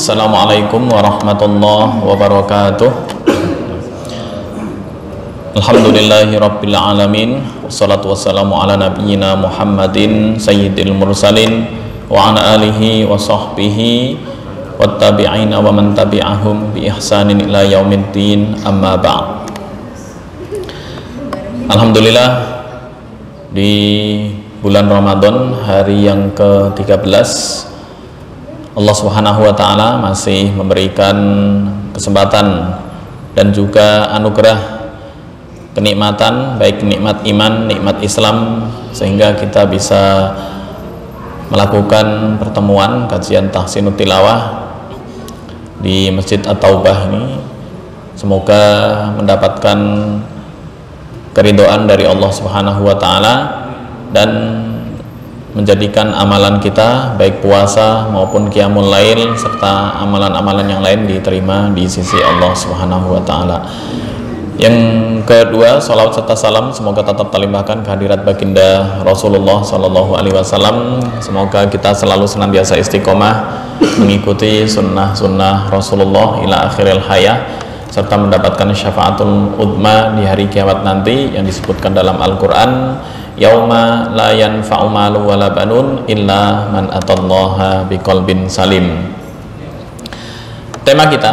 Assalamualaikum warahmatullahi wabarakatuh. Alhamdulillahi rabbil alamin. Wassalatu wassalamu ala nabiyyina Muhammadin sayyidil mursalin wa ala alihi wa sahbihi wattabi'ina wa man tabi'ahum bi ihsanin ila yaumiddin, amma ba'd. Alhamdulillah, di bulan Ramadan hari yang ke-13 Allah Subhanahu wa taala masih memberikan kesempatan dan juga anugerah kenikmatan, baik nikmat iman, nikmat Islam, sehingga kita bisa melakukan pertemuan kajian tahsinut tilawah di Masjid At-Taubah ini. Semoga mendapatkan keridhaan dari Allah Subhanahu wa taala dan menjadikan amalan kita baik puasa maupun qiyamul lail serta amalan-amalan yang lain diterima di sisi Allah Subhanahu wa taala. Yang kedua, salawat serta salam semoga tetap terlimpahkan kehadirat baginda Rasulullah sallallahu alaihi wasallam. Semoga kita selalu senantiasa istiqomah mengikuti sunnah-sunnah Rasulullah ila akhiril hayah, serta mendapatkan syafaatul udma di hari kiamat nanti yang disebutkan dalam Al-Qur'an, yauma la yanfa'u malu wala banun illa man atallaha biqalbin salim. Tema kita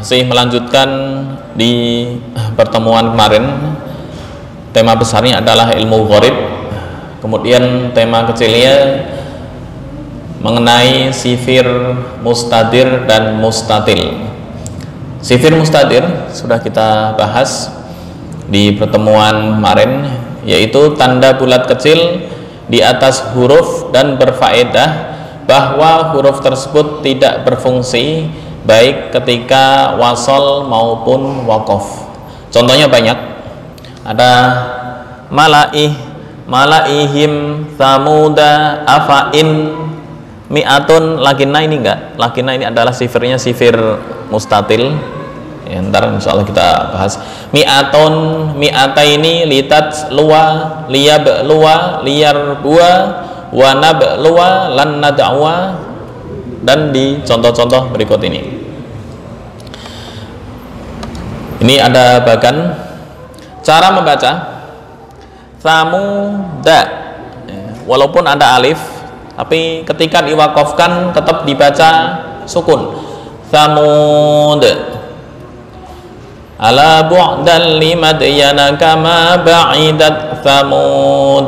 masih melanjutkan di pertemuan kemarin. Tema besarnya adalah ilmu gharib. Kemudian tema kecilnya mengenai sifir mustadir dan mustatil. Sifir mustadir sudah kita bahas di pertemuan kemarin, yaitu tanda bulat kecil di atas huruf dan berfaedah bahwa huruf tersebut tidak berfungsi baik ketika wasol maupun waqaf. Contohnya banyak, ada malaihim samuda afain mi'atun. Lakinna ini enggak, lakinna ini adalah sifirnya sifir mustatil ya, ntar insyaallah kita bahas. Mi'atun mi'ataini litat luwa liyab luwa liyar buwa wanab luwa lan nad'wa, dan di contoh-contoh berikut ini. Ini ada bagan cara membaca samuda, walaupun ada alif tapi ketika diwakafkan tetap dibaca sukun. Samud ala bu'dan limadyana kama ba'idat samud.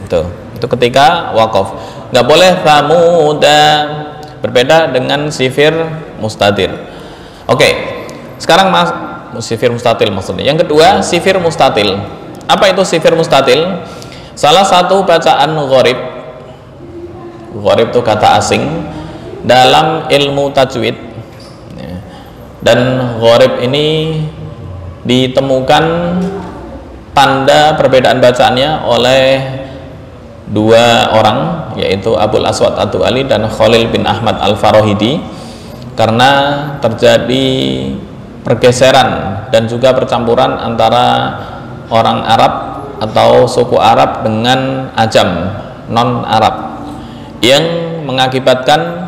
Itu ketika wakaf. Nggak boleh samuda, berbeda dengan sifir mustatir. Oke, sekarang sifir mustatil maksudnya. Yang kedua, sifir mustatil. Apa itu sifir mustatil? Salah satu bacaan gharib. Gharib itu kata asing dalam ilmu tajwid, dan gharib ini ditemukan tanda perbedaan bacaannya oleh dua orang, yaitu Abul Aswad Ad-Du'ali dan Khalil bin Ahmad Al-Farahidi, karena terjadi pergeseran dan juga percampuran antara orang Arab atau suku Arab dengan Ajam non Arab, yang mengakibatkan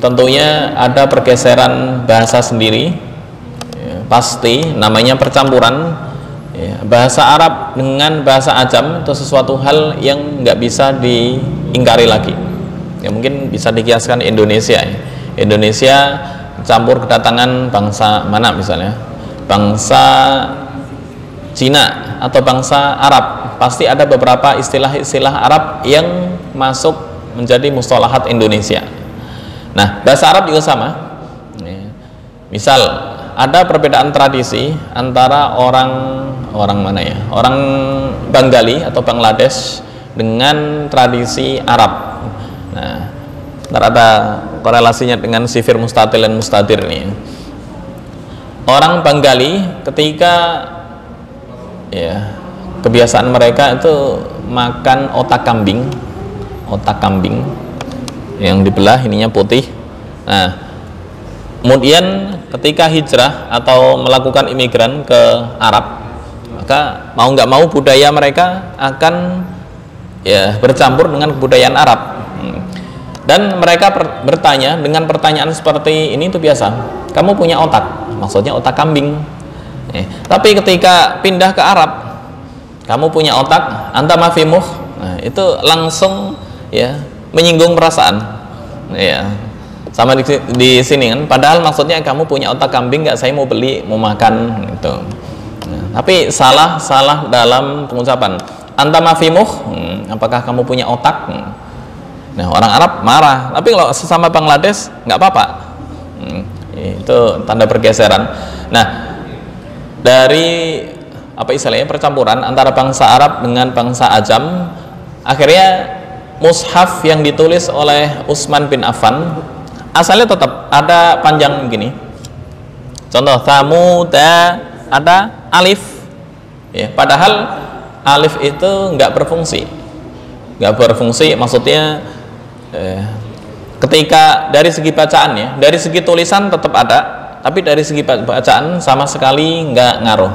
tentunya ada pergeseran bahasa sendiri, pasti namanya percampuran bahasa Arab dengan bahasa Ajam. Itu sesuatu hal yang nggak bisa diingkari lagi ya. Mungkin bisa dikiaskan Indonesia. Indonesia campur kedatangan bangsa mana, misalnya bangsa Cina atau bangsa Arab, pasti ada beberapa istilah-istilah Arab yang masuk menjadi mustalahat Indonesia. Nah, bahasa Arab juga sama. Misal ada perbedaan tradisi antara orang mana ya, orang Bengali atau Bangladesh dengan tradisi Arab. Nah, ntar ada korelasinya dengan sifir mustatil dan mustadir nih. Orang Bengali ketika ya kebiasaan mereka itu makan otak kambing yang dibelah, ininya putih. Nah, kemudian ketika hijrah atau melakukan imigran ke Arab, maka mau nggak mau budaya mereka akan ya bercampur dengan kebudayaan Arab. Dan mereka bertanya dengan pertanyaan seperti ini itu biasa. Kamu punya otak, maksudnya otak kambing. Tapi ketika pindah ke Arab, kamu punya otak, anta mafimuh, nah, itu langsung ya menyinggung perasaan. Ya. Sama di sini kan, padahal maksudnya kamu punya otak kambing nggak, saya mau beli, mau makan gitu. Nah, tapi salah dalam pengucapan. Anta mafimuh, apakah kamu punya otak? Nah, orang Arab marah, tapi kalau sesama Bangladesh nggak apa-apa. Itu tanda pergeseran. Nah, dari apa istilahnya percampuran antara bangsa Arab dengan bangsa Ajam, akhirnya mushaf yang ditulis oleh Utsman bin Affan asalnya tetap ada panjang begini. Contoh Thamuda ada alif, ya, padahal alif itu nggak berfungsi, maksudnya ketika dari segi bacaan ya, dari segi tulisan tetap ada, tapi dari segi bacaan sama sekali nggak ngaruh.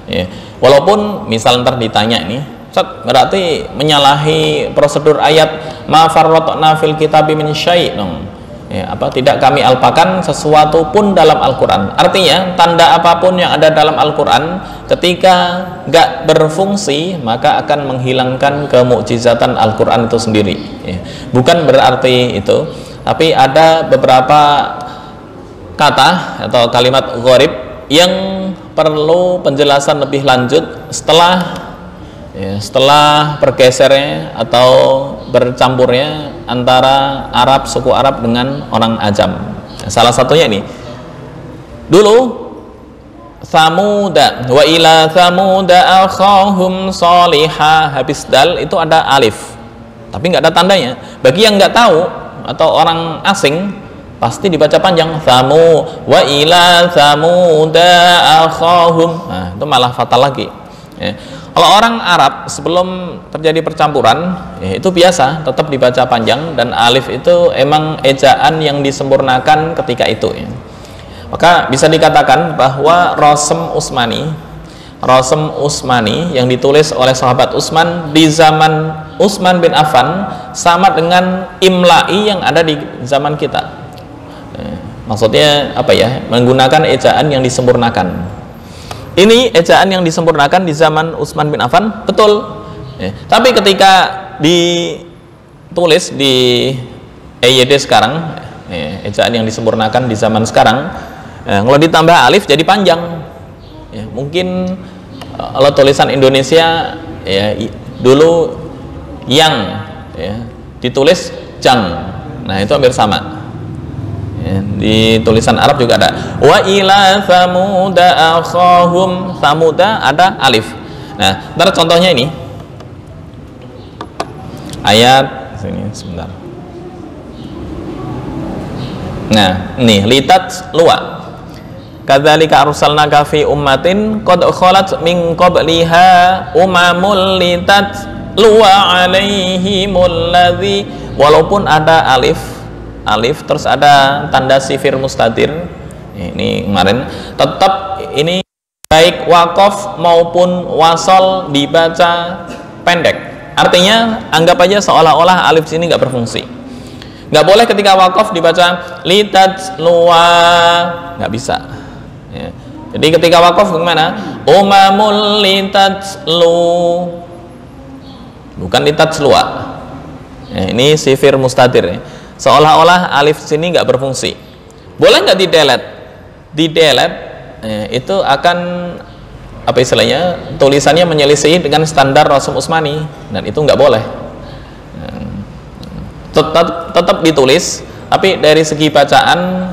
Ya. Walaupun misal ntar ditanya ini, berarti menyalahi prosedur ayat ma farratna fil kitabi min syai', ya, apa tidak kami alpakan sesuatu pun dalam Al-Quran. Artinya tanda apapun yang ada dalam Al-Quran ketika nggak berfungsi maka akan menghilangkan kemukjizatan Al-Quran itu sendiri, ya. Bukan berarti itu, tapi ada beberapa kata atau kalimat gharib yang perlu penjelasan lebih lanjut setelah bergesernya atau bercampurnya antara Arab, suku Arab dengan orang Ajam. Salah satunya ini dulu Samuda, wa ila Samuda akhahum salihah, habis dal itu ada alif tapi nggak ada tandanya. Bagi yang nggak tahu atau orang asing pasti dibaca panjang, Samu wa ila Samuda akhahum, nah itu malah fatal lagi, ya. Kalau orang Arab sebelum terjadi percampuran, ya, itu biasa tetap dibaca panjang, dan alif itu emang ejaan yang disempurnakan ketika itu, ya. Maka bisa dikatakan bahwa Rasm Utsmani yang ditulis oleh sahabat Utsman di zaman Utsman bin Affan sama dengan imla'i yang ada di zaman kita. Maksudnya apa ya? Menggunakan ejaan yang disempurnakan. Ini ejaan yang disempurnakan di zaman Utsman bin Affan, betul. Ya. Tapi ketika ditulis di EYD sekarang, ya, ejaan yang disempurnakan di zaman sekarang, ya, kalau ditambah alif jadi panjang. Ya, mungkin kalau tulisan Indonesia ya dulu yang, ya, ditulis jang, nah itu hampir sama. Ya, di tulisan Arab juga ada wa ila Samuda akhahum, Samuda ada alif. Nah, ntar contohnya ini ayat sini sebentar. Nah, ini litat luwa kadzalika arsalnaka fi ummatin qad khalat min qabliha umamul litat luwa alaihimul ladzi, walaupun ada alif terus ada tanda sifir mustatir ini kemarin, tetap ini baik waqaf maupun wasol dibaca pendek. Artinya anggap aja seolah-olah alif sini nggak berfungsi. Nggak boleh ketika waqaf dibaca litat luwa, nggak bisa, ya. Jadi ketika waqaf gimana? Umamul litat lu, bukan litat luwa, ya, ini sifir mustatir, ya. Seolah-olah alif sini nggak berfungsi. Boleh nggak di-delete? Itu akan apa istilahnya, tulisannya menyelisih dengan standar Rasm Utsmani, dan itu nggak boleh. Tetap ditulis, tapi dari segi bacaan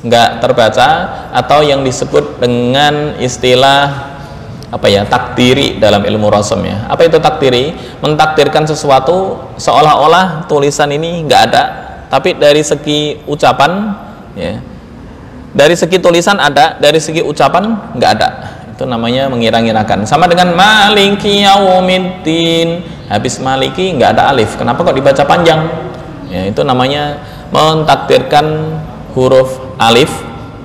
nggak terbaca, atau yang disebut dengan istilah apa ya, takdiri dalam ilmu rasm, ya. Apa itu takdiri? Mentakdirkan sesuatu seolah-olah tulisan ini nggak ada, tapi dari segi ucapan, ya, dari segi tulisan ada, dari segi ucapan nggak ada. Itu namanya mengira-ngirakan. Sama dengan maliki yaumiddin, habis maliki nggak ada alif, kenapa kok dibaca panjang? Ya, itu namanya mentakdirkan huruf alif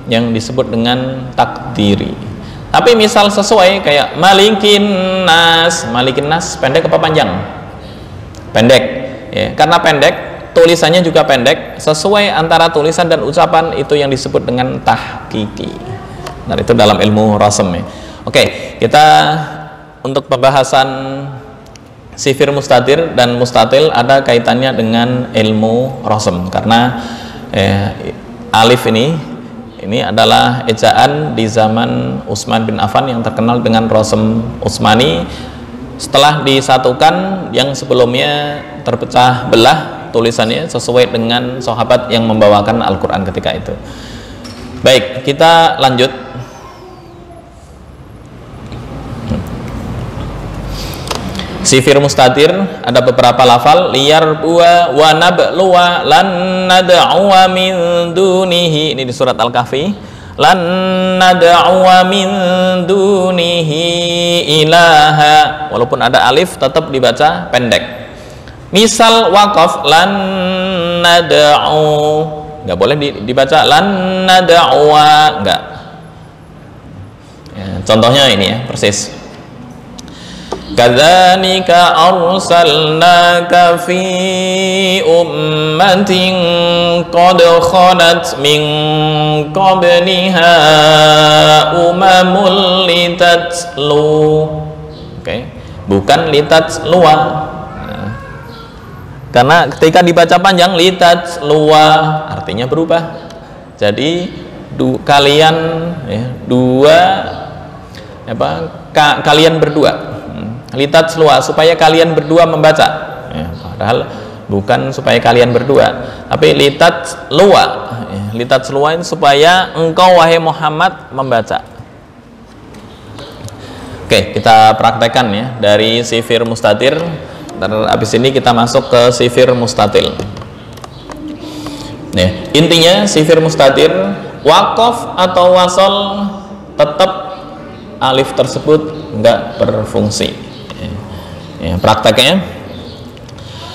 yang disebut dengan takdiri. Tapi misal sesuai kayak malikin nas pendek apa panjang? Pendek, ya. Karena pendek tulisannya juga pendek, sesuai antara tulisan dan ucapan, itu yang disebut dengan tahqiqi. Nah, itu dalam ilmu rasm ya. Oke, kita untuk pembahasan sifir mustatir dan mustatil ada kaitannya dengan ilmu rasm, karena alif ini adalah ejaan di zaman Utsman bin Affan yang terkenal dengan rasm Utsmani. Setelah disatukan, yang sebelumnya terpecah belah tulisannya sesuai dengan sahabat yang membawakan Al-Quran ketika itu. Baik, kita lanjut. Sifir mustatir ada beberapa lafal, liyar buwa wa nabluwa lan nad'uwa min dunihi, ini di surat Al-Kahfi, lan nad'uwa min dunihi ilaha, walaupun ada alif tetap dibaca pendek. Misal waqaf lan nad'u, nggak boleh dibaca lan nad'uwa, nggak ya, contohnya ini ya, persis. Kadzalika arsalnaka fi ummatin qad khalat min qabliha umamul litatlu. Oke, bukan litatluwa. Nah, karena ketika dibaca panjang litatluwa artinya berubah. Jadi kalian ya, kalian berdua. Litat selua, supaya kalian berdua membaca ya, padahal bukan supaya kalian berdua, tapi litat lua ya, litat selua ini supaya engkau wahai Muhammad membaca. Oke, kita praktekkan ya dari sifir mustatir. Habis ini kita masuk ke sifir mustatil. Nah, intinya sifir mustatir waqaf atau wasal tetap alif tersebut enggak berfungsi. Ya, prakteknya.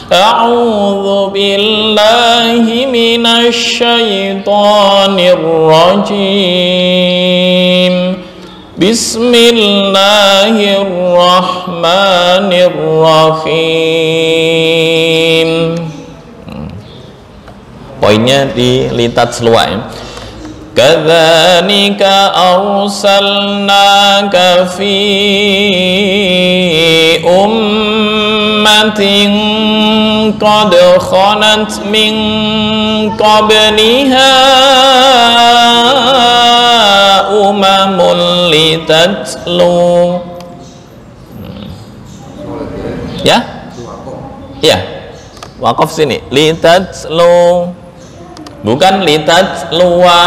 A'udzu billahi minasy syaithanir rajim. Bismillahirrahmanirrahim. Poinnya di litat selua ya. Kadzalika arsalnaka fi ummatin qad khalat min qabliha umamul litatlu. Ya? Iya. Waqaf sini. Litatlu. Bukan litatluwa,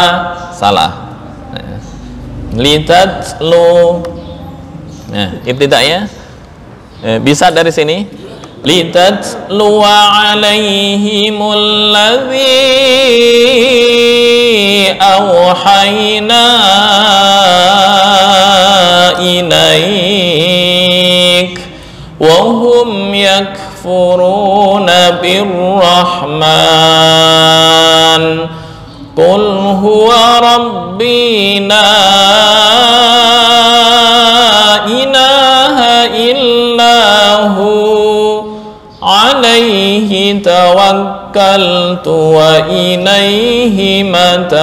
salah. Litatlu. Nah, ibtida'nya bisa dari sini. Litatluwa alaihimul ladzi awhayna ilaik wa hum yakfuruna birrahman qul huwa rabbi la ilaha illahu alaihi tawakkaltu wa ilaihi matab.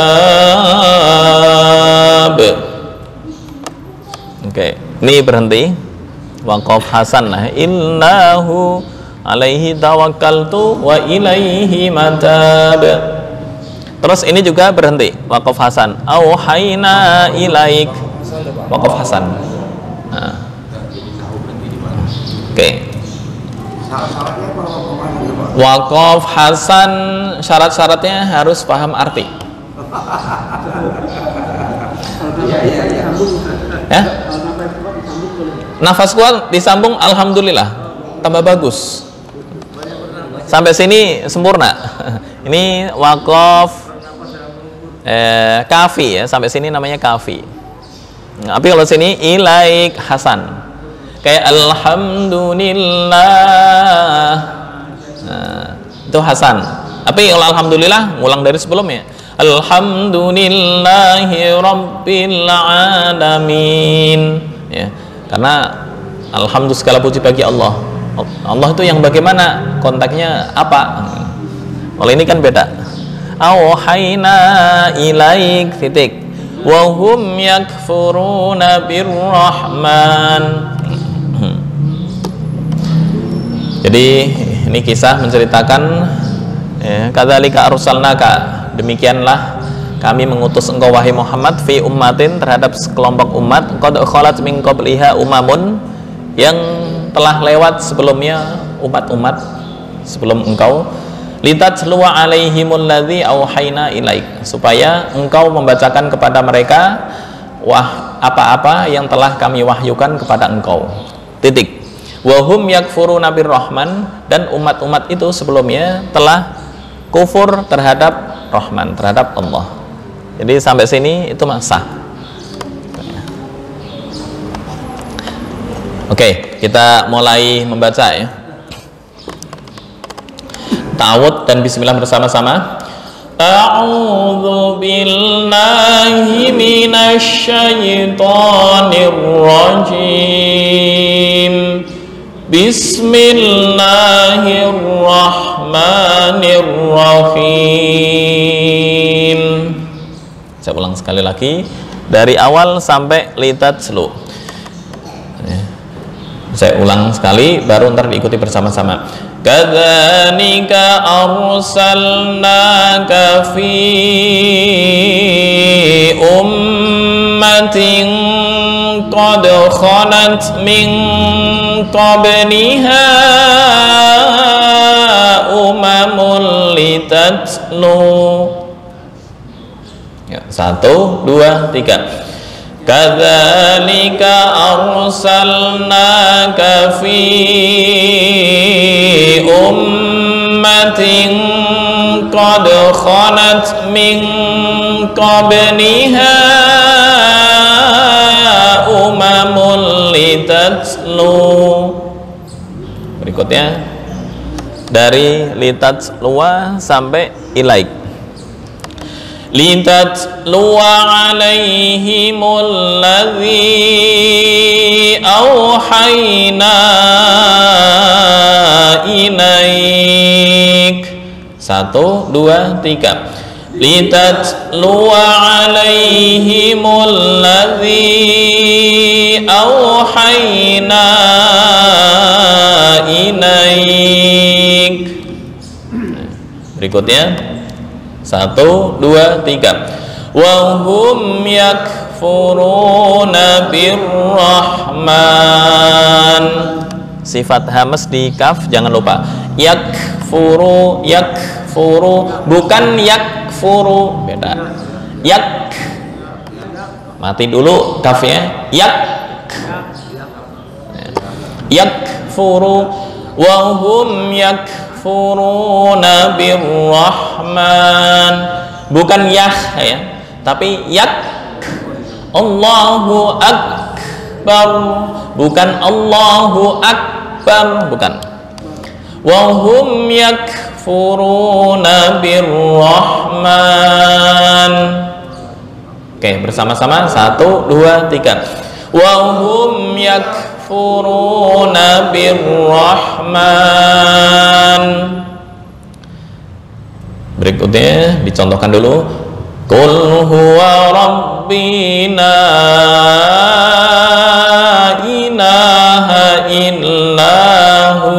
Oke, ini berhenti. Waqaf hasan lah. Illahu alaihi tawakkaltu wa ilaihi matab. Terus ini juga berhenti. Waqaf hasan. Auhayna ilaik. Waqaf hasan. Nah. Oke. Waqaf hasan syarat-syaratnya harus paham arti. Ya? Nafas kuat disambung, alhamdulillah tambah bagus. Sampai sini sempurna. Ini waqaf kafi ya, sampai sini namanya kafi. Tapi kalau sini ilaik hasan. Kayak alhamdulillah. Nah, itu hasan. Tapi kalau alhamdulillah ngulang dari sebelumnya. Alhamdulillahi rabbil alamin. Ya. Karena alhamdulillah segala puji bagi Allah. Allah itu yang bagaimana? Kontaknya apa? Kalau ini kan beda. Auhayna ilaik titik wa hum yakfuruna birrahman. Jadi ini kisah menceritakan kadzalika arsalnaka, demikianlah kami mengutus engkau wahai Muhammad fi ummatin, terhadap sekelompok umat, qad khalat min qabliha umamun, yang telah lewat sebelumnya umat-umat sebelum engkau, litatluwa alaihimul ladzi auhayna ilaik, supaya engkau membacakan kepada mereka apa-apa yang telah kami wahyukan kepada engkau. Titik. Wa hum yakfuruna birrahman, dan umat-umat itu sebelumnya telah kufur terhadap Rahman, terhadap Allah. Jadi sampai sini itu sah. Oke, kita mulai membaca ya. Ta'awudz dan bismillah bersama-sama. A'udzu billahi minasy syaithanir rajim. Bismillahirrahmanirrahim. Saya ulang sekali lagi dari awal sampai litatlu. Saya ulang sekali, baru ntar diikuti bersama-sama. Kadzalika arsalnaka fi ummatin qad khalat min qabliha umamul litatlu. Ya, 1, 2, 3. Kadzalika arsalnaka fi ummatin qad khalat min qabliha umamul litatlu. Berikutnya dari litatluwa sampai ilaik. Litatluwa alaihimul ladzi auhayna ilaik. 1, 2, 3. Litatluwa alaihimul ladzi auhayna ilaik. Berikutnya 1, 2, 3. Wa hum yakfuruna birrahman. Sifat hamas di kaf jangan lupa. Yakfuru, yakfuru, bukan yakfuru, beda. Yak, mati dulu kafnya. Yak, yakfuru, wa hum yakfuruna birrahman, bukan yah ya, tapi yak. Allahu akbar, bukan Allahu akbar, bukan. Wa hum yakfuruna birrahman. Oke, bersama-sama 1, 2, 3. Wa hum yakfuruna birrahman. Berikutnya dicontohkan dulu. Qul huwa rabbi la ilaha illahu.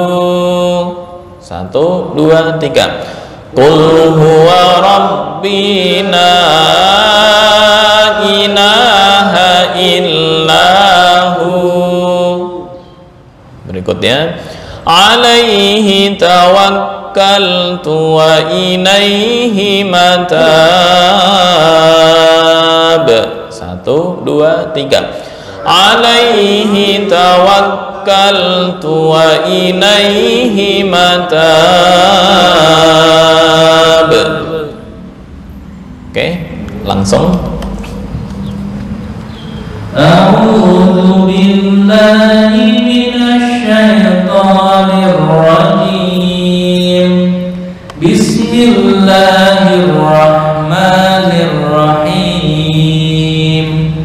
1, 2, 3. Qul huwa rabbi la ilaha illahu. Berikutnya, alaihi tawakkaltu wa ilaihi matab. 1, 2, 3. Alaihi tawakkaltu wa ilaihi matab. Oke, langsung. A'udzu billahi minasy syaithanir rajim. Bismillahirrahmanirrahim.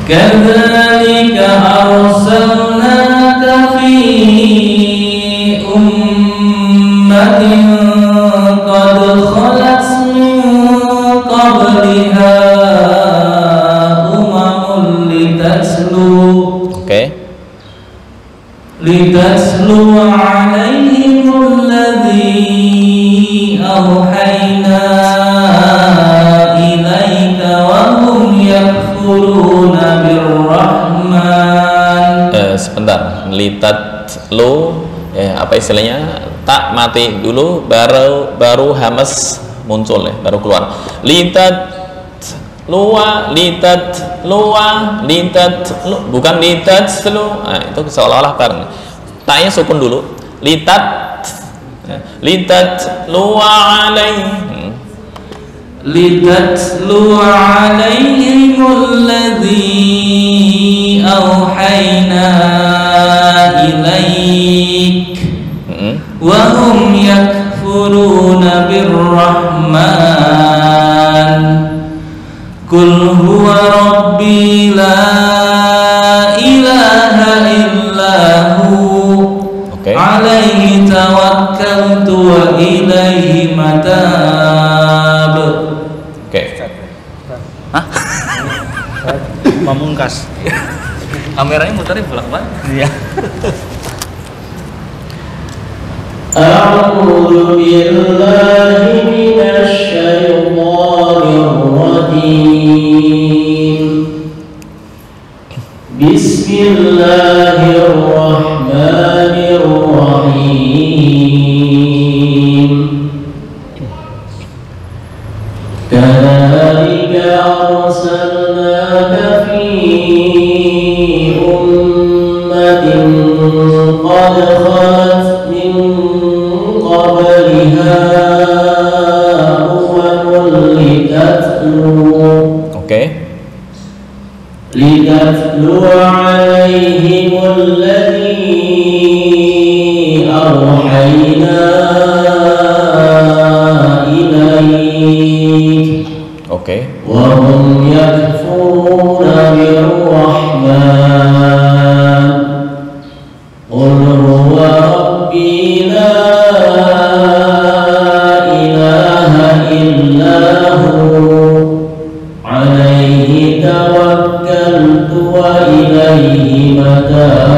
Kadzalika arsalnaka fi ummatin أوحينا إليك وهم يكفرون بالرحمن. Sebentar, litat lu apa istilahnya, tak mati dulu baru hamas muncul ya, baru keluar. Litat luwa, bukan litat lu. Nah, itu seolah-olah bareng. Taknya sukun dulu. Litat luwa alaih. لتتلو عليهم الذي أوحينا إليك وهم يكفرون بالرحمن قل هو ربي لا إله إلا هو عليه توكلت وإليه متاب. Hah? Pamungkas. Kameranya muterin bolak-balik. Iya. A'udzu billahi minasy syaithanir rajim. Bismillahirrahmanirrahim. Kadzalika arsalnaka fi ummatin qad khalat min qabliha umamun litatlu alaihimul ladzi awhayna wa hum yakfuruna birrahman qul huwa rabbi la ilaha illa hu alaihi tawakkaltu wa ilaihi matab.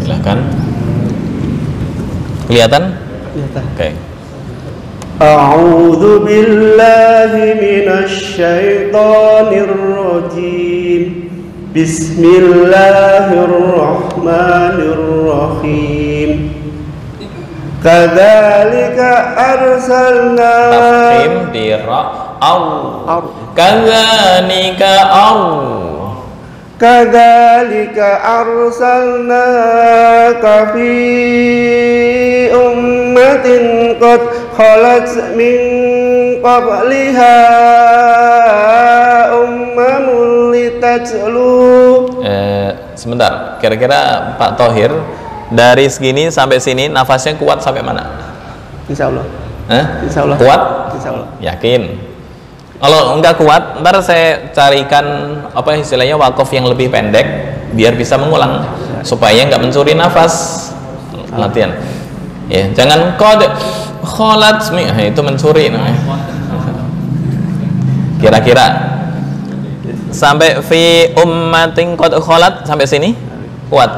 Silakan. Kelihatan? Oke. A'udzu billahi minasy syaithanir rajim. Bismillahirrahmanirrahim. Kadzalika arsalna Tafkhim di ra au. Kadzalika arsalnaka fi ummatin qad khalat min qabliha ummamun litatlu. Sebentar, kira-kira Pak Thohir dari segini sampai sini nafasnya kuat sampai mana? Insya Allah. Insya Allah. Kuat? Insya Allah. Yakin? Kalau enggak kuat, ntar saya carikan apa istilahnya wakaf yang lebih pendek biar bisa mengulang supaya nggak mencuri nafas. Latihan. Ya, jangan kholat itu mencuri namanya. Kira-kira sampai fi ummatin qad kholat sampai sini kuat.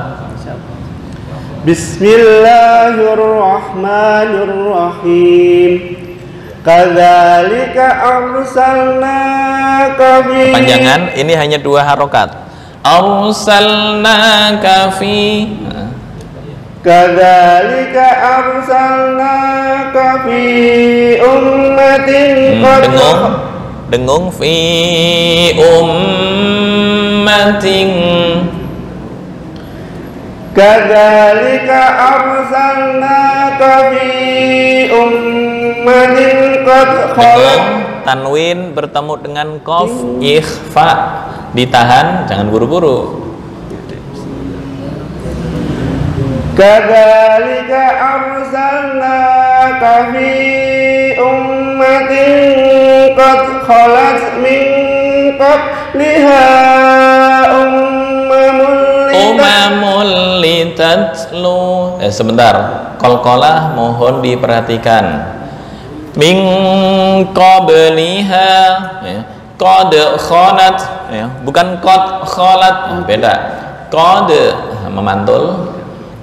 Bismillahirrahmanirrahim. Kadzalika arsalnaka fi. Panjangan ini hanya 2 harokat. Arsalnaka fi. Kadzalika arsalnaka fi ummatin qad. Dengung fi ummatin. Kadzalika arsalnaka fi ummatin qad khalat. Tanwin bertemu dengan qaf, ikhfa, ditahan, jangan buru-buru. Kadzalika arsalnaka fi ummatin qad khalat min qabliha umamul litatlu. Sebentar, qalqalah mohon diperhatikan. Min qabliha, ya. Qad khanat, ya. Bukan qad khalat, beda. Qad memantul,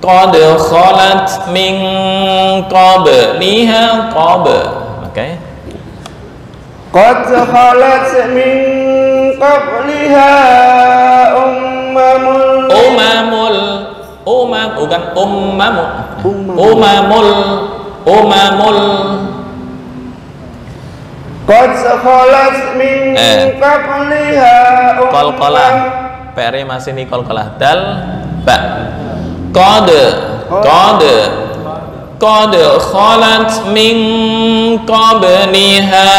qad khalat min qabliha oke. Qad khalat min qabliha bukan umamul qad khalat min qabliha qalqalah PR-nya masih nih qalqalah dal ba qad khalat min qabliha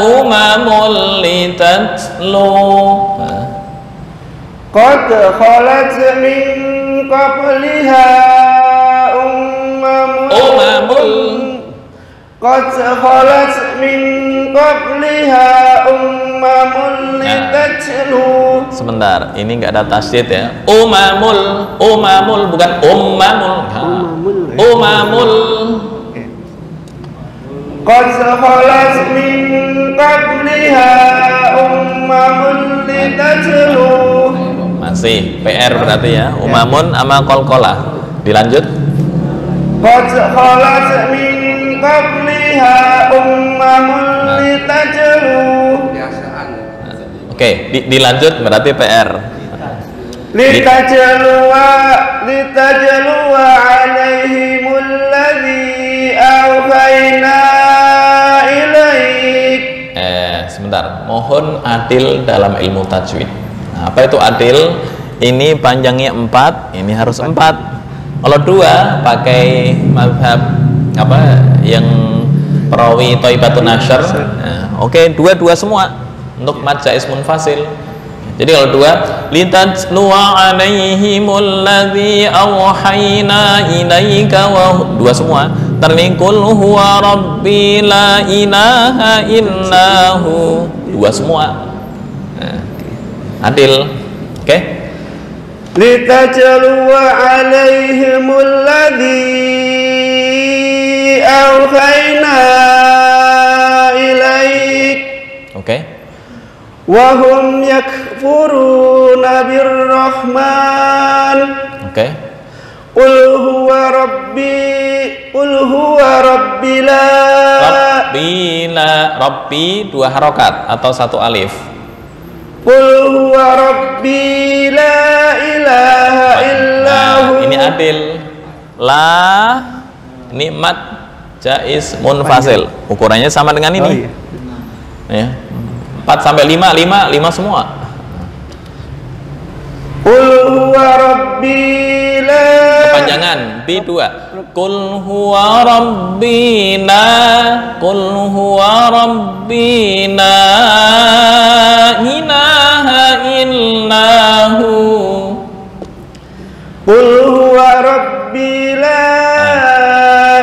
umamul litatlu qad khalat min qabliha umamul qad khalat min qabliha umamul litatlu. Sebentar, ini enggak ada tasydid ya. Umamul bukan ummamul. Umamul qad khalat min qabliha umamul litatlu. Masih PR berarti ya. Umamun sama qalqalah. Dilanjut. Qad khalat min qabliha umamul litatlu. Oke, dilanjut berarti PR. Litajlu alaihimul ladzi awhayna ilaik. Sebentar. Mohon adil dalam ilmu tajwid. Nah, apa itu adil? Ini panjangnya 4, ini harus 4. Kalau 2 pakai mazhab apa yang perawi Thaibatun Nashr. Nah, oke, 2 semua untuk mad jaiz munfasil. Jadi kalau 2 litatlu alaihimul ladzi awhayna ilaika wa 2 semua. Ternikul huwa rabbi la ilaha illahu 2 semua. Nah, adil. Oke. Litajlu alaihimul ladzi awhayna ilaik. Oke. Wa hum yakfuruna birrahman. Oke. Qul huwa rabbi Rabbi 2 harokat atau 1 alif. Qul huwa rabbi la ilaha illahu. Ini adil. Ini mad jaiz munfasil. Ukurannya sama dengan ini. Ya. 4 sampai 5 semua. Qul huwa rabbi la. Kepanjangan B2. Qul huwa rabbina ilaha illahu. Qul huwa rabbi la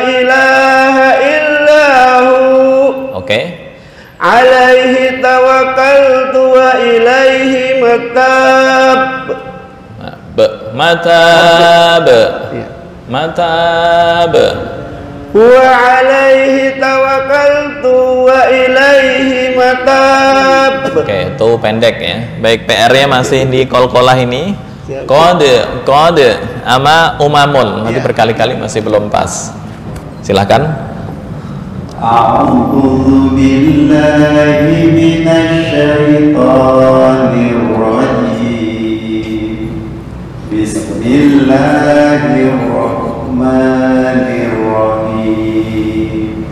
ilaha illahu. Oke. Alaihi tawakkaltu wa ilaihi matab. Matab. Wa alaihi tawakkaltu wa ilaihi matab. Oke, itu pendek ya. Baik, PR-nya masih di qalqalah ini. Qad ama umamun. Nanti berkali-kali masih belum pas. Silakan. A'udzu billahi minasy syaithanir rajim. Bismillahirrahmanirrahim.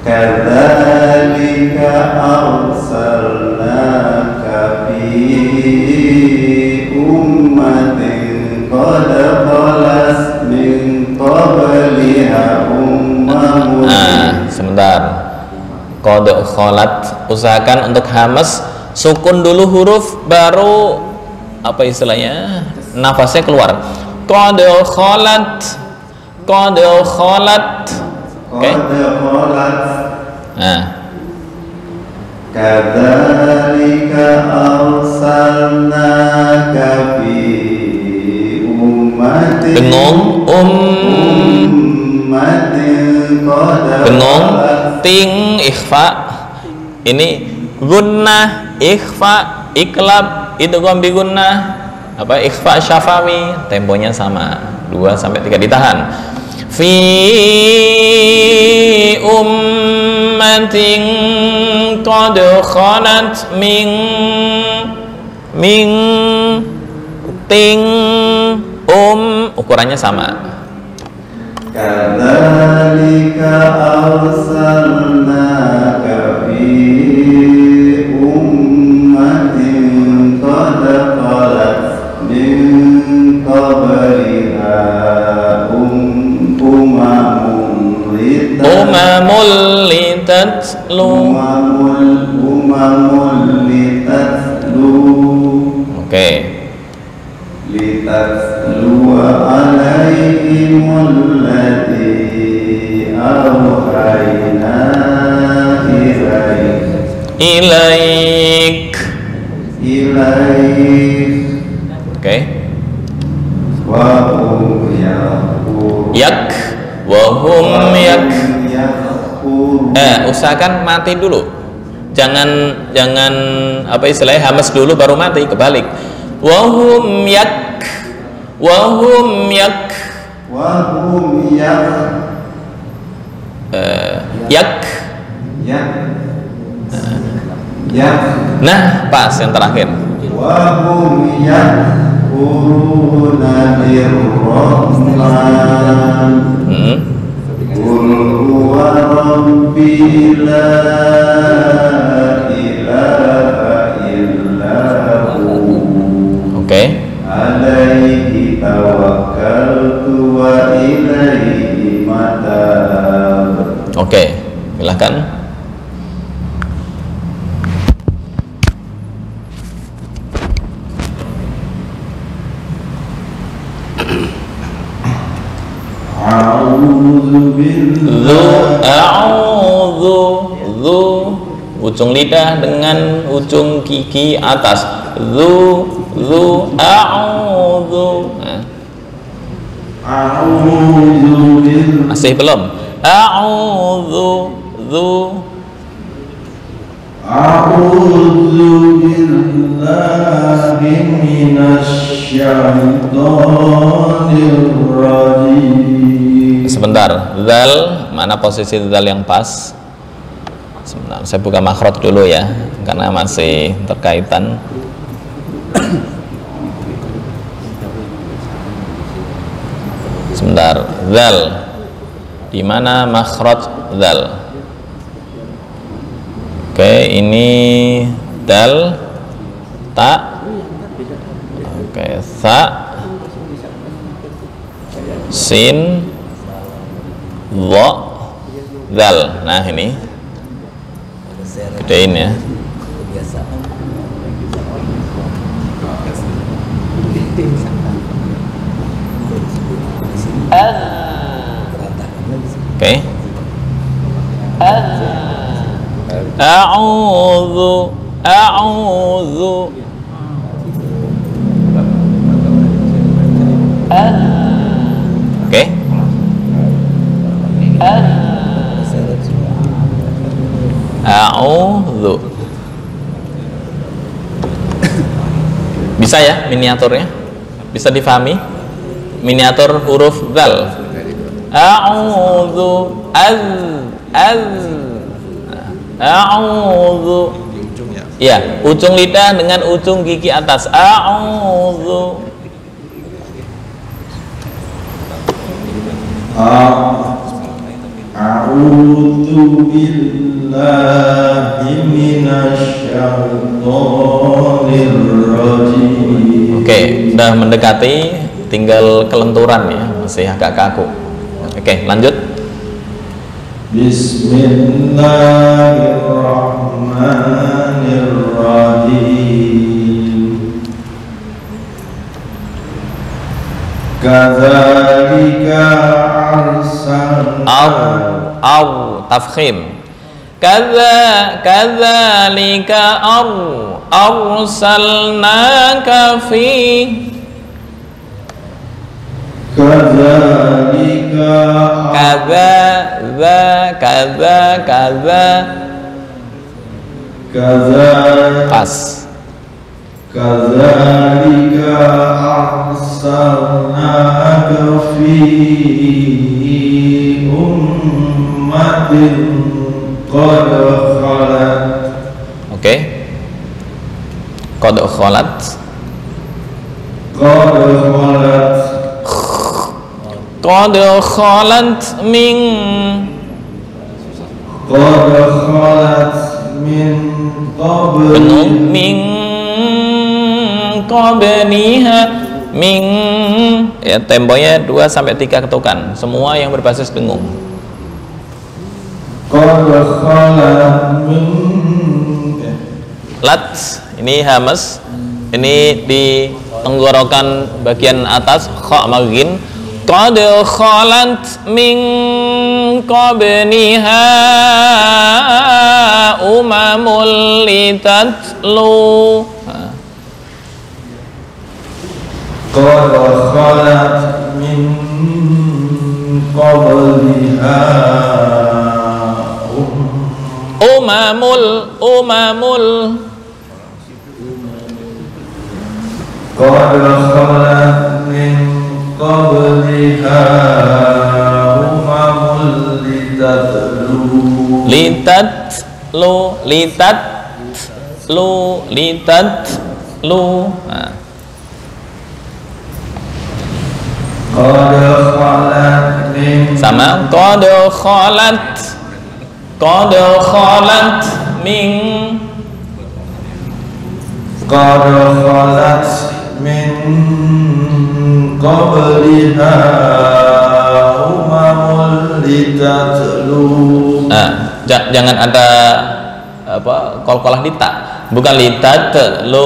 Kadzalika arsalnaka fi ummatin qad khalas min qabliha ummamun. Sebentar. Qad khalat, usahakan untuk hamas sukun dulu huruf, baru apa istilahnya, nafasnya keluar. Qad khalat. Oke. Nah. Kadzalika arsalnaka fi ummatin. Dengung ting ikhfa. Ini gunnah ikhfa iklab idgham bi gunnah. apa ikhfa syafawi, temponya sama 2 sampai 3 ditahan. Fi ummatin qad khalat min ting ukurannya sama. Kadzalika arsalnaka fi ummatin qad khalat min qabliha umamul litatlu. Oke. Litatlu alaihimul ladzi awhayna ilaik. Oke. Wa hum usahakan mati dulu. Jangan apa istilahnya hamas dulu baru mati, kebalik. Wahum yak nah pas yang terakhir. Wahum yakuruna lirrahman qul huwa rabbi la ilaha illahu. Oke. Alaihi tawakkaltu wa ilaihi matab. Oke, silakan. A'udzu ujung lidah dengan ujung gigi atas. A'udzu. Masih belum? A'udzu billahi minasyaitonir rajim. Sebentar, zal, mana posisi zal yang pas? Sebentar, saya buka makhraj dulu ya, karena masih terkaitan. Sebentar, zal, di mana makhraj zal? Oke, ini dal, ta, oke, sa, sin, dha, zal. Nah ini gedein ya. Oke. A'udzu. Oke. A'udzu. Bisa ya miniaturnya? Bisa difahami? Miniatur huruf zal. A'udzu a'udzu. Ya, ujung lidah dengan ujung gigi atas. A'udzu. A'udzu billahi minasyaitonir rajim. Oke, udah mendekati, tinggal kelenturan ya, masih agak kaku. Oke, lanjut. Bismillahirrahmanirrahim. Kadzalika arsalna tafkhim. Kadzalika arsalnaka fi. Kaza pas. kadzalika arsalnaka fi ummatin qad khalat. Oke. Qad khalat. Qad khalat. Qad khalat min. Qad khalat min qabli. Penuh min qabliha min, ya temponya 2 sampai 3 ketukan, semua yang berbasis dengung. Qad khalat min. Lat ini hamas, ini di tenggorokan bagian atas kha maghin. Qad khalat min qabliha umamul litatlu. Qad khalat min qabliha umamul Qad khalat min qabliha umamul litatlu. Nah. Qad khalat min Sama qad khalat min Qad khalat min qabliha umamul litatlu. Jangan ada apa qalqalah di ta, bukan litatlu.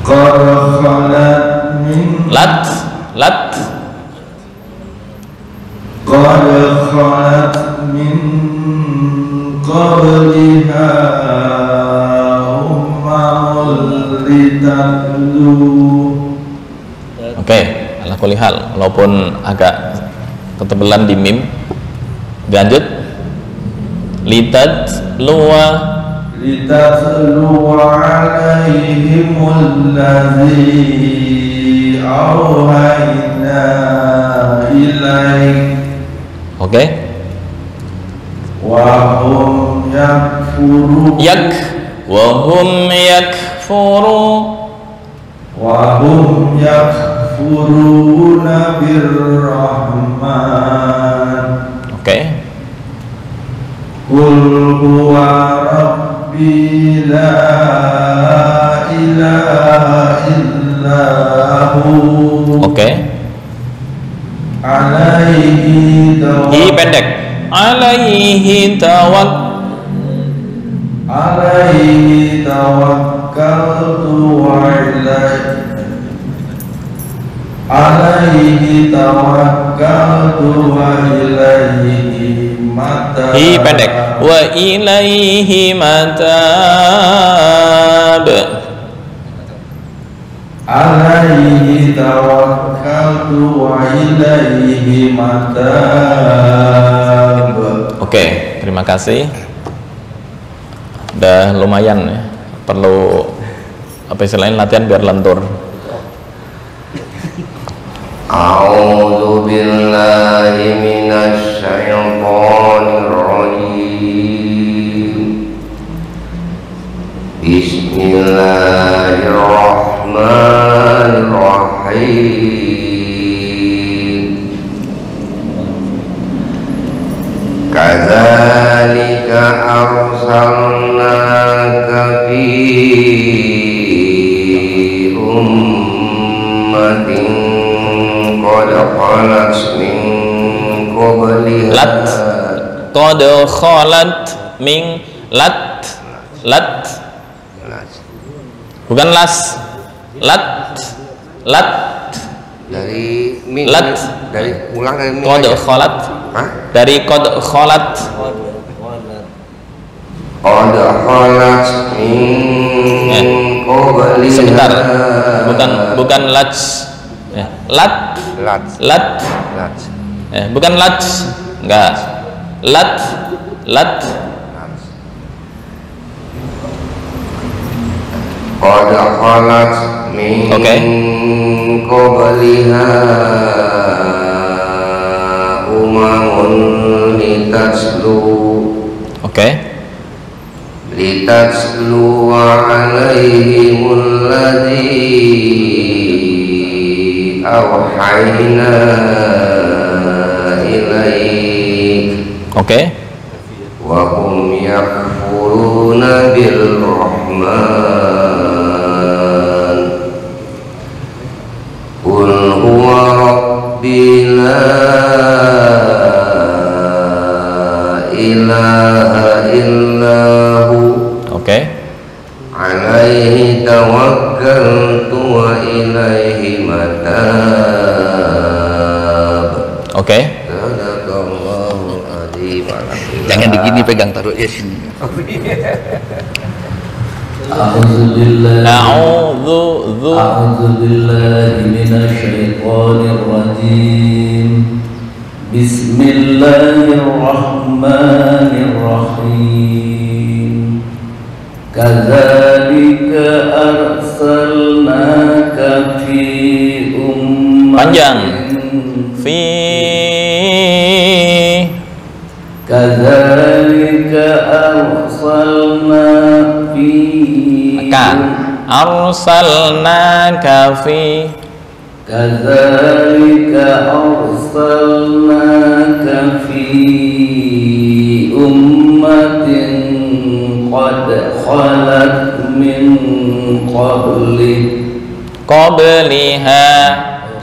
Qad khalat min lat Qad khalat min qabliha umamul litatlu. Oke, ala kulli hal, walaupun agak ketebalan di mim. Lanjut. Litatlu alaihimul ladzi auhayna ilaik. Oke. Wa hum yakfuru wa hum yakfuruna birrahman. Oke. Qul huwa rabbi la ilaha illa hu. Oke. Alaihi I pendek. Alaihi tawakkaltu wa ilaihi matab. I pendek. Wa ilaihi matab. Alaihi tawakkaltu wa ilaihi matab. Oke, terima kasih. Udah lumayan ya. Perlu apa istilahnya latihan biar lentur. A'udzu billahi minasy syaithanir rajim. Bismillahirrahmanirrahim. Kadzalika arsalnaka fi ummatin qad khalat min qabliha. Qad khalat min lat. Bukan las. Lat. Dari min. Lat. Dari ulang dari min. Qad khalat. Hah? Dari qad khalat. Qad khalat min qabliha. Sebentar. Bukan lat. Lat. Lat. Bukan lat. Enggak. Lat qad khalat min qabliha umamun litatlu alaihimul ladzi awhayna ilaik wa hum yakfuruna bil rahman qul huwa rabbi la ilaha illahu alaihi tawakkaltu wa ilaihi matab. Sadaqallahul azim. Jangan begini, pegang taruh di sini. A'udzu billahi minasyaitonir rajim. Bismillahirrahmanirrahim. Kadzalika arsalnaka fi ummatin Kadzalika arsalnaka fi ummatin qad khalat min qabliha.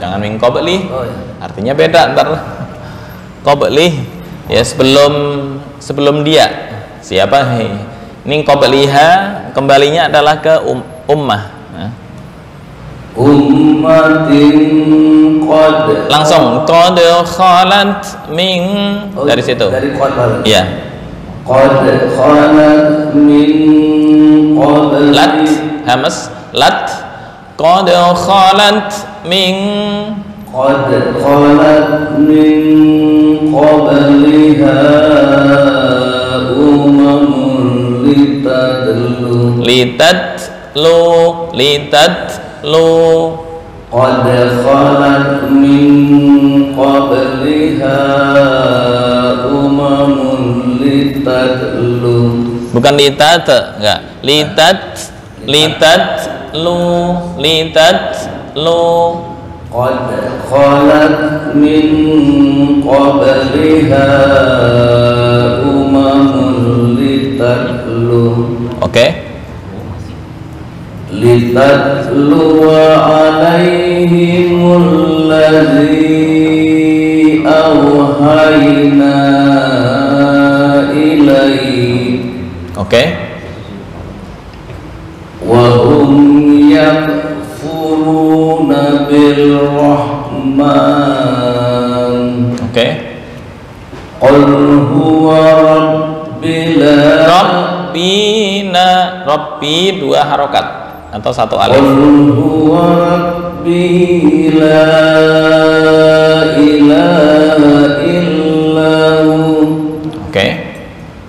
Jangan min qabli, artinya beda ntar. Qabli ya sebelum dia. Siapa? Min qabliha kembalinya adalah ke ummah. Ummatin qad, langsung qad khalat min dari situ. Dari qad. Iya. Qad khalat min qabli. Lat hamas lat qad khalat min qabliha umamun litatlu qad khalat min qabliha umamun litatlu. Bukan litat, enggak. Litatlu qad khalat min qabliha umamun litatlu. Litatlu alaihimul ladzi awhayna ilaik. Wa hum yakfuruna bil rahman. Qul huwa Rabbi dua harokat atau satu alif. Qul huwa rabbi la ilaha illahu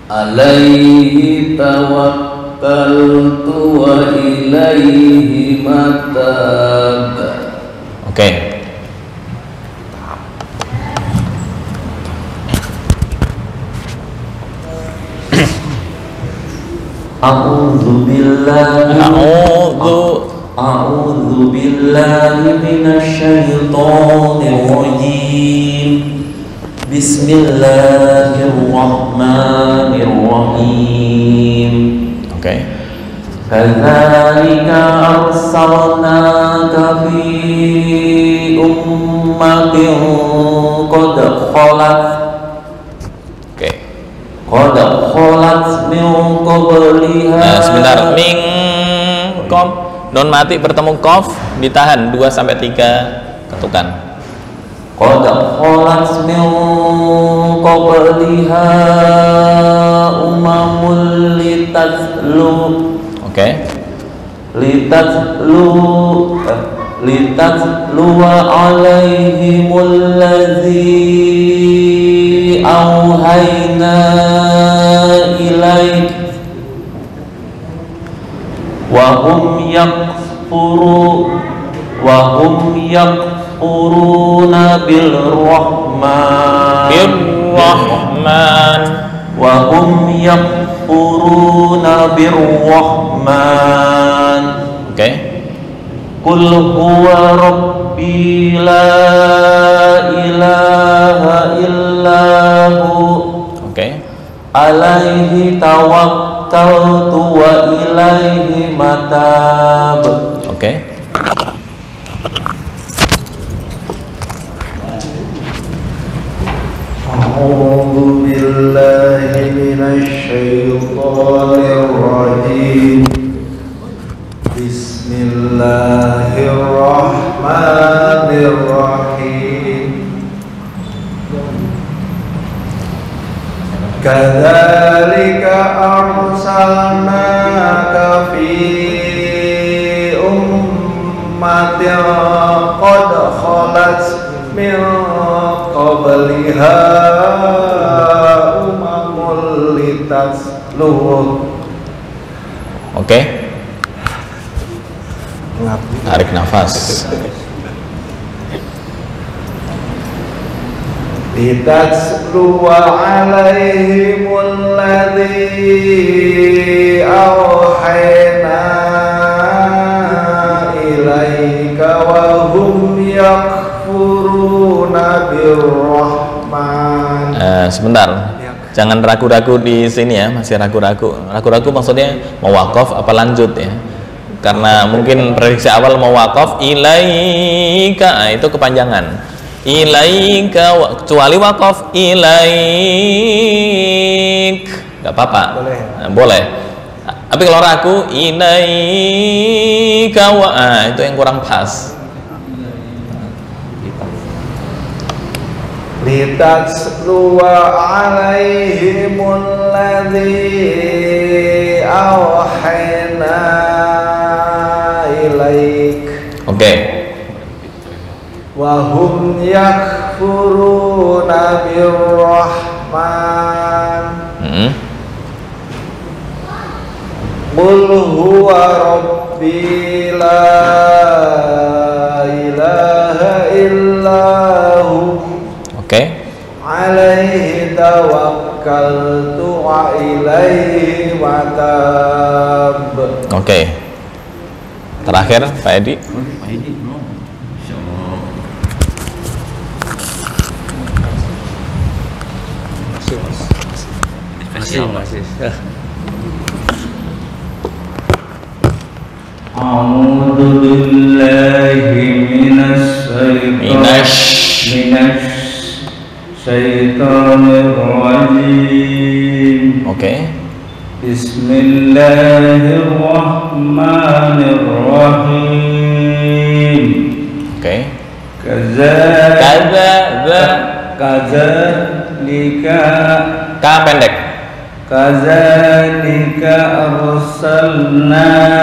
alaihi tawakkaltu wa ilaihi matab. A'udzu billahi minasyaitonir rajim. Bismillahirrahmanirrahim. Kadzalika arsalnaka fi ummatin qad khalat min qabliha. Nah, sebentar. Min qab non mati bertemu qaf ditahan 2 sampai 3 ketukan. Qad khalat min qabliha umamul litatlu. Litatlu alaihimul ladzi أوحينا إليك وهم يكفرون بالرحمن وهم يكفرون بالرحمن. Oke. Qul huwa rabbi la ilaha illahu. Oke. Alaihi tawakkaltu wa ilaihi matab. Oke. A'udzu billahi minasy syaithanir rajim. Bismillahirrahmanirrahim. Kadzalika arsalnaka fi ummatin qad khalat min qabliha umamul litasluh. Oke. Tarik nafas. Litasluwa alaihimul ladzi awhayna ilaika wa hum yakfuruna birrahman. Sebentar. Jangan ragu-ragu di sini ya, masih ragu-ragu. Ragu-ragu maksudnya mau wakaf apa lanjut ya? Karena mungkin prediksi awal mau wakaf ilaika, itu kepanjangan. Ilaika, kecuali wakaf ilaik, nggak apa-apa, boleh. Tapi kalau ragu ilaika wa, itu yang kurang pas. Litasluwa alaihimul ladzi awhayna ilaik. Oke. Wa hum yakfuruna birrahman. Qul huwa rabbi la ilaha illahu. Oke. Alaihi tawakkaltu wa ilaihi matab. Oke. Terakhir Pak Edi. A'udzu billahi minasy syaitonir rajim. Oke. Bismillahirrahmanirrahim. Oke. Kadzalika Ka pendek. Kadzalika arsalnaka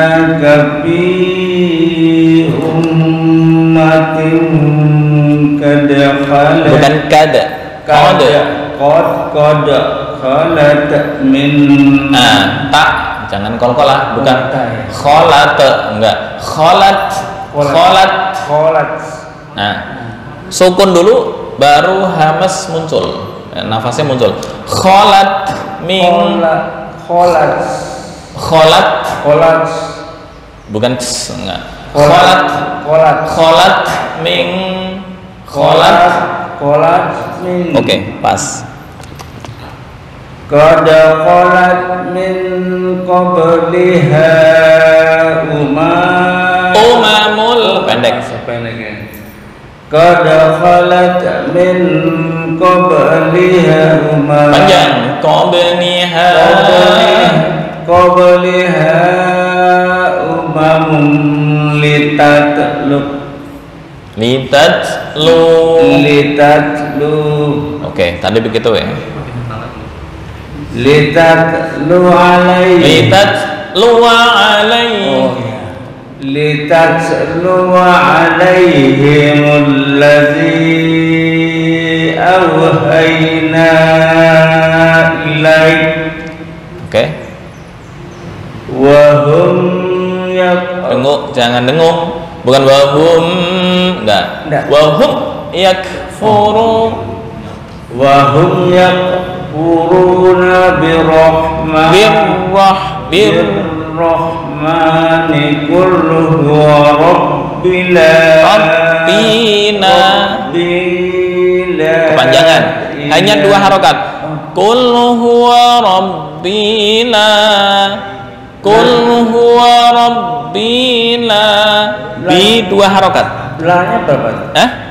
fi ummatin qad khalat. Bukan kada. Qad khalat min. Tak, jangan kol-kolah, bukan kholat, enggak. Kholat. Nah, sukun dulu baru hamas muncul. Nafasnya muncul. Kholat min. Kholat. Bukan enggak. Kholat min. Oke, pas. Qad khalat min qabliha Umamul pendek. Qad khalat min qabliha Panjang. qabliha umamun litatlu. Oke, tadi begitu ya. Litatlu alaihimul ladzi awhayna ilaik. Oke. Wa hum Dengung, jangan dengung. Bukan wahum, enggak. Wahum yakfuru. Wahum yakfuruna birrahmani qul huwa rabbina. Kepanjangan. Hanya 2 harokat. Qul huwa rabbina. Qul huwa rabbina. Di 2 harokat. La-nya berapa?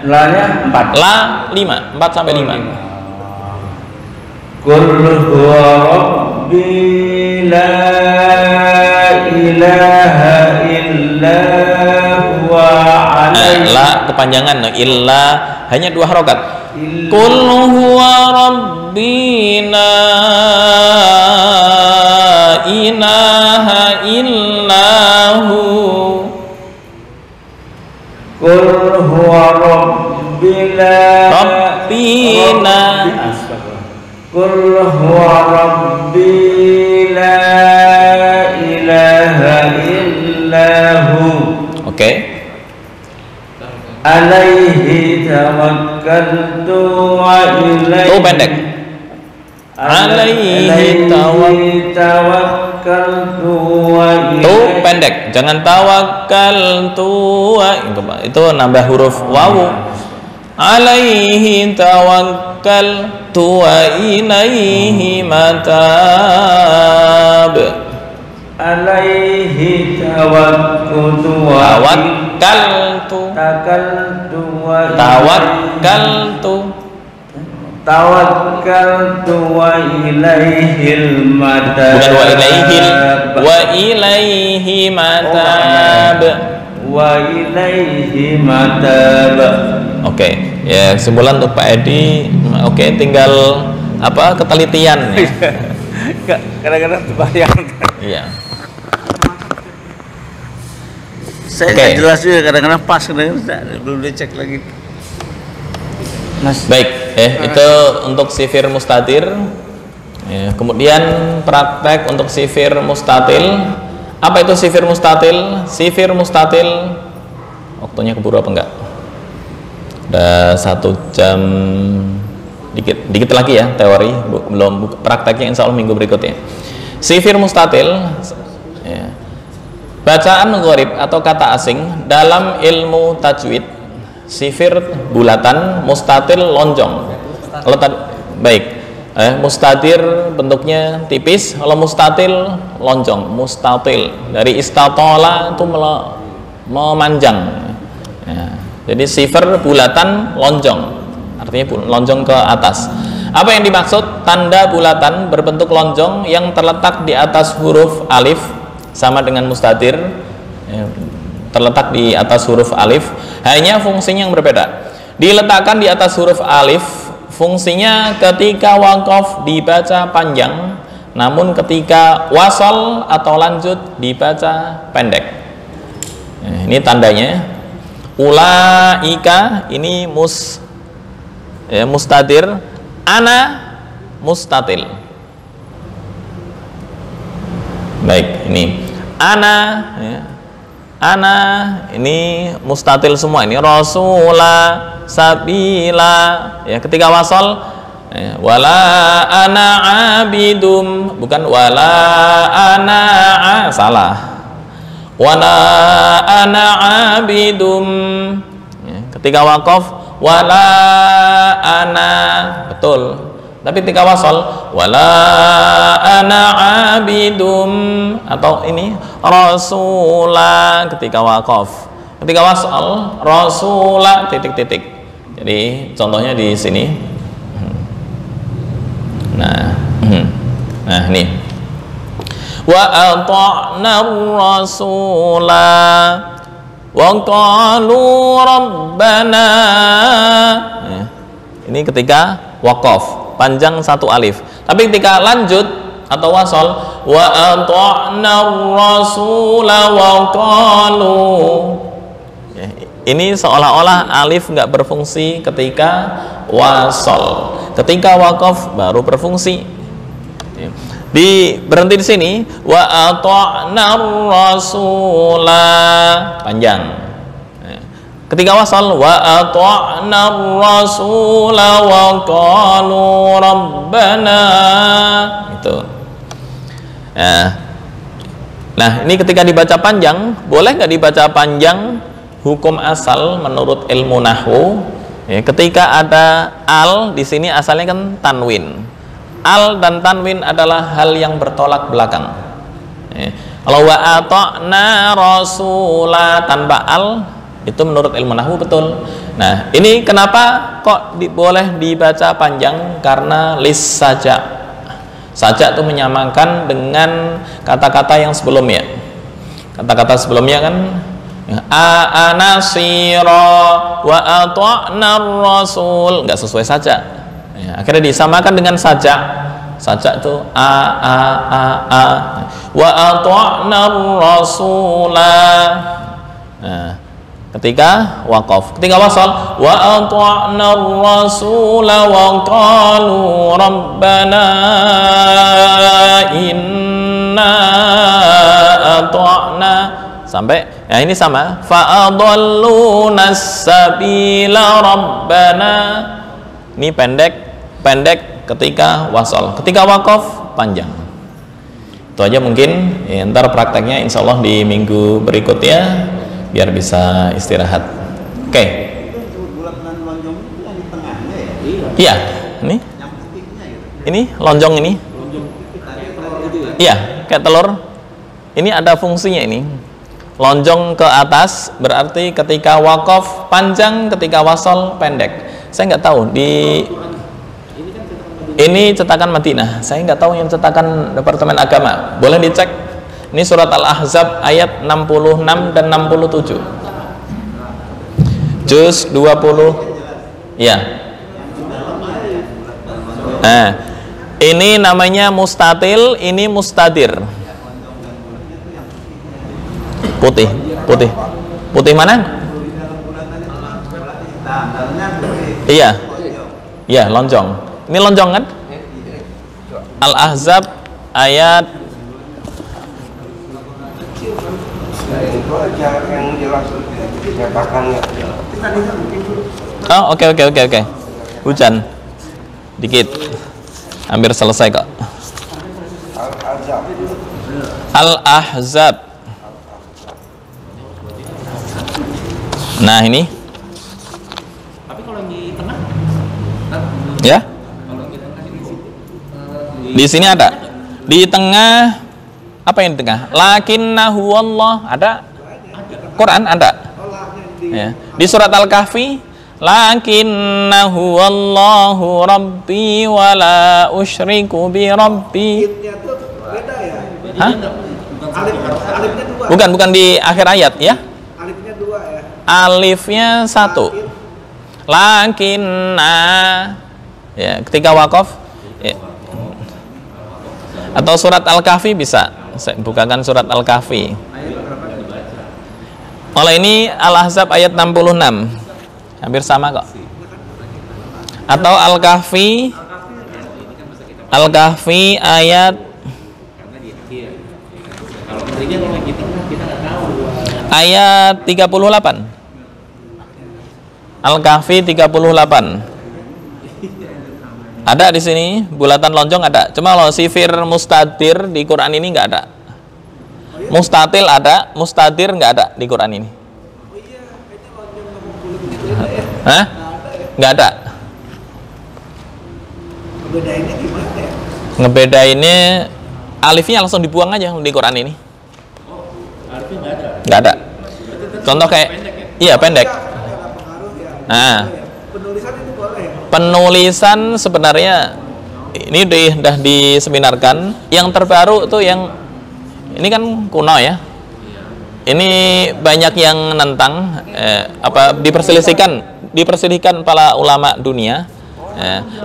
La-nya 4. La 5, 4 sampai 5. Qul huwa rabbi la ilaha illa huwa alaihi. La kepanjangan, illa hanya 2 harokat. Qul huwa rabbi la ilaha illahu. Qul huwa rabbina. Qul huwa rabbi la ilaha illahu. Oke. Alaihi tawakkaltu wa ilaihi. Oh, pendek. Alaihi tawakkaltu wa ilaihi. Tuh pendek, jangan tawakkaltu wa itu nambah huruf wawu. Alaihi tawakkaltu wa ilaihi matab. Alaihi tawakkaltu wa ilaihil matab. Bukan wa ilaihil, wa ilaihi matab. Wa ilaihi matab. Oke, ya kesimpulan untuk Pak Edi. Oke, tinggal apa ketelitian ya. Kadang-kadang terbayang. Iya. Saya nggak jelas juga, kadang-kadang pas, kadang-kadang belum dicek lagi. Mas. Baik, itu untuk sifir mustatir. Ya, kemudian praktek untuk sifir mustatil. Apa itu sifir mustatil? Sifir mustatil, waktunya keburu apa enggak? Udah 1 jam dikit lagi ya teori, belum prakteknya insya Allah minggu berikutnya. Sifir mustatil, ya, bacaan gharib atau kata asing dalam ilmu tajwid. Sifir bulatan, mustatil lonjong. Kalau baik, mustatir bentuknya tipis, kalau mustatil lonjong. Mustatil dari istatola itu memanjang. Ya, jadi sifir bulatan lonjong, artinya lonjong ke atas. Apa yang dimaksud? Tanda bulatan berbentuk lonjong yang terletak di atas huruf alif, sama dengan mustatir, ya, terletak di atas huruf alif, hanya fungsinya yang berbeda. Diletakkan di atas huruf alif, fungsinya ketika waqaf dibaca panjang, namun ketika wasal atau lanjut dibaca pendek. Nah, ini tandanya. Ulaika ini mustatir, ana mustatil. Baik, ini ana, ya. Ana ini mustatil semua. Ini rasula, sabila. Ya, ketika wasal, ya, wala ana abidum, bukan wala ana salah. Wala ana abidum. Ya, ketika waqaf wala ana, betul. Tapi ketika wasal wala ana abidum, atau ini rasula ketika waqaf. Ketika wasal rasula titik-titik. Jadi contohnya di sini. Nah, ini wa ata'na rasula wa qalu rabbana. Ini ketika waqaf panjang 1 alif. Tapi ketika lanjut atau wasal wa ata'na rasula wa qalu, ini seolah-olah alif nggak berfungsi ketika wasol. Ketika waqaf baru berfungsi. Berhenti di sini, wa ata'nar rasula, panjang. Ketika wasal, wa ata'nar rasula wa qalu rabbana, itu. Nah, ini ketika dibaca panjang, boleh nggak dibaca panjang? Hukum asal menurut ilmu nahwu, ketika ada al di sini asalnya kan tanwin. Al dan tanwin adalah hal yang bertolak belakang. Kalau wa ata'na rasula tanpa al, itu menurut ilmu nahwu betul. Nah, ini kenapa kok boleh dibaca panjang? Karena lis saja. Saja itu menyamakan dengan kata-kata yang sebelumnya. Kata-kata sebelumnya kan anasira wa ata'na rasul, nggak sesuai saja. Akhirnya disamakan dengan sajak. Sajak itu a wa ata'na rasula. Nah, ketika waqaf, ketika wasal, wa ata'na rasula wa qalu rabbana inna ata'na, sampai ini sama, fa adalluna sabila rabbana. Ini pendek ketika wasal, ketika waqaf panjang. Itu aja mungkin, ntar prakteknya insya Allah di minggu berikutnya biar bisa istirahat. Oke. Iya, ini lonjong ini. Iya, kayak telur. Ini ada fungsinya ini. Lonjong ke atas berarti ketika waqaf panjang, ketika wasal pendek. Saya nggak tahu ini cetakan Madinah. Saya nggak tahu yang cetakan Departemen Agama. Boleh dicek. Ini surat Al-Ahzab ayat 66 dan 67. Juz 20. Ya. Nah, ini namanya mustatil, ini mustadir. Putih. Putih mana? Iya, lonjong. Ini lonjong kan? Al-Ahzab ayat oh, oke. Hujan dikit, hampir selesai kok. Al-Ahzab. Nah, ini ya, di sini ada, di tengah, apa yang di tengah? Lakinnahu Allah, ada Quran, ada ya. Di surat Al-Kahfi, lakinnahu Allahu rabbi wa la usyriku bi rabbi. Hah? Bukan di akhir ayat ya. Alifnya satu. Lakinna, ya, ketika waqaf ya. Atau surat Al-Kahfi bisa. Saya bukakan surat Al-Kahfi. Oleh ini Al-Ahzab ayat 66. Hampir sama kok. Atau Al-Kahfi ayat ayat 38. Al-Kahfi 38. Ada di sini bulatan lonjong ada. Cuma kalau sifir mustadir di Quran ini nggak ada. Mustatil ada, mustadir nggak ada di Quran ini. Hah? Nggak ada. Ngebedainnya gimana ya? Ngebedainnya alifnya langsung dibuang aja di Quran ini. Alifnya nggak ada. Nggak ada. Contoh kayak, iya pendek. Nah, penulisan sebenarnya ini sudah diseminarkan. Yang terbaru tuh yang ini kan kuno ya. Ini banyak yang nentang, diperselisihkan para ulama dunia.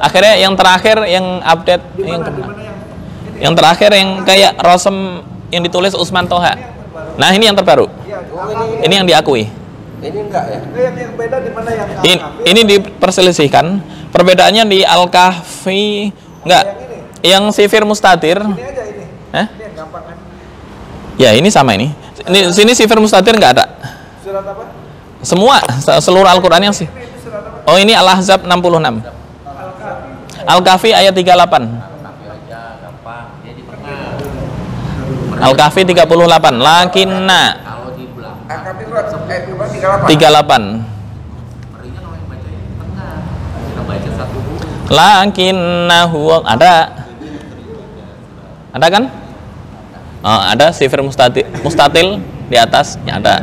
Akhirnya yang terakhir yang update, yang terakhir yang kayak Rosem yang ditulis Usman Toha. Nah, ini yang terbaru. Ini yang diakui. Ini enggak ya? Yang beda di mana yang Ini diperselisihkan. Perbedaannya di Al-Kahfi enggak. Yang sifir mustatir. Ini aja ini. Eh? Ini yang gampang kan. Ya, ini sama ini. Ini sini sifir mustatir enggak ada. Surat apa? Semua seluruh Al-Qur'an yang sih. Oh, ini Al-Ahzab 66. Al-Kahfi ayat 38. Al-Kahfi 38. Lakinna 38. Lakinnahu ada kan? Oh, ada sifir mustatil di atas ya ada.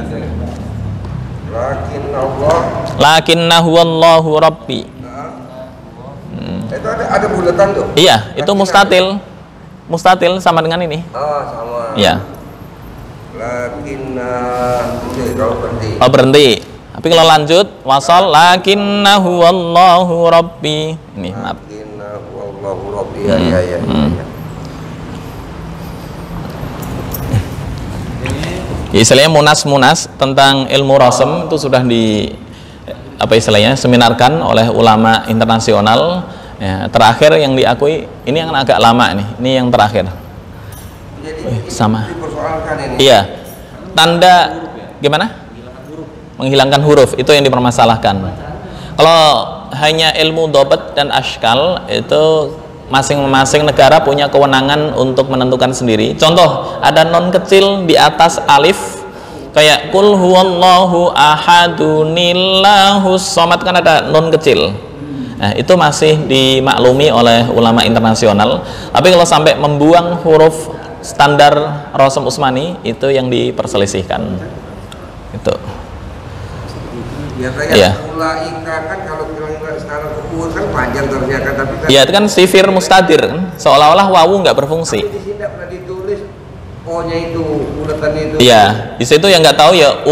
Lakinnahu Allahu Rabbi. Itu ada bulatan tuh. Iya, itu mustatil. Mustatil sama dengan ini. Oh, sama. Iya. Lakinna kalau berhenti. Oh, berhenti. Tapi kalau lanjut wasal lakinnahu Allahu Rabbi. Ini, maaf. Lakinnahu Allahu Rabbi. Ya. Ya, istilahnya munas tentang ilmu rasem itu sudah di apa istilahnya seminarkan oleh ulama internasional. Ya, terakhir yang diakui ini yang agak lama nih. Ini yang terakhir. Jadi sama. Dipersoalkan ini. Iya. Tanda gimana? Menghilangkan huruf itu yang dipermasalahkan. Kalau hanya ilmu dobat dan ashkal itu masing-masing negara punya kewenangan untuk menentukan sendiri. Contoh, ada non kecil di atas alif kayak kul huwallahu ahadunillahus somad, kan ada non kecil. Nah, itu masih dimaklumi oleh ulama internasional. Tapi kalau sampai membuang huruf standar Rasem Utsmani itu yang diperselisihkan. Itu. Biasanya ulaika kan kalau bilang sekarang kebun kan panjang terusnya kan, tapi kan Iya, itu kan sifir mustadir, seolah-olah wawu nggak berfungsi. di sini tidak pernah ditulis O-nya itu, bulatan itu. Iya, di situ yang nggak tahu ya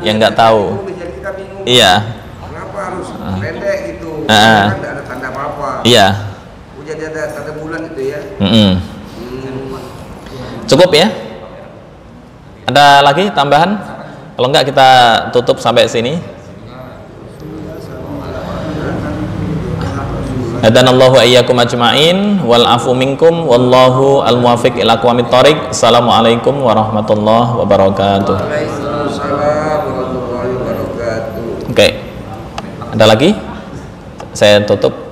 yang nggak tahu. Jadi kita bingung. Iya. Kenapa harus pendek gitu? Ah. Kan tidak ada tanda apa-apa. Iya. Jadi ada tanda bulan itu ya. Cukup ya? Ada lagi tambahan? Kalau enggak kita tutup sampai sini. Hadanallahu iyyakum ajma'in wal afu minkum wallahu al muwaffiq ila aqwamit thoriq. Assalamualaikum warahmatullahi wabarakatuh. Waalaikumsalam warahmatullahi wabarakatuh. Oke. Ada lagi? Saya tutup.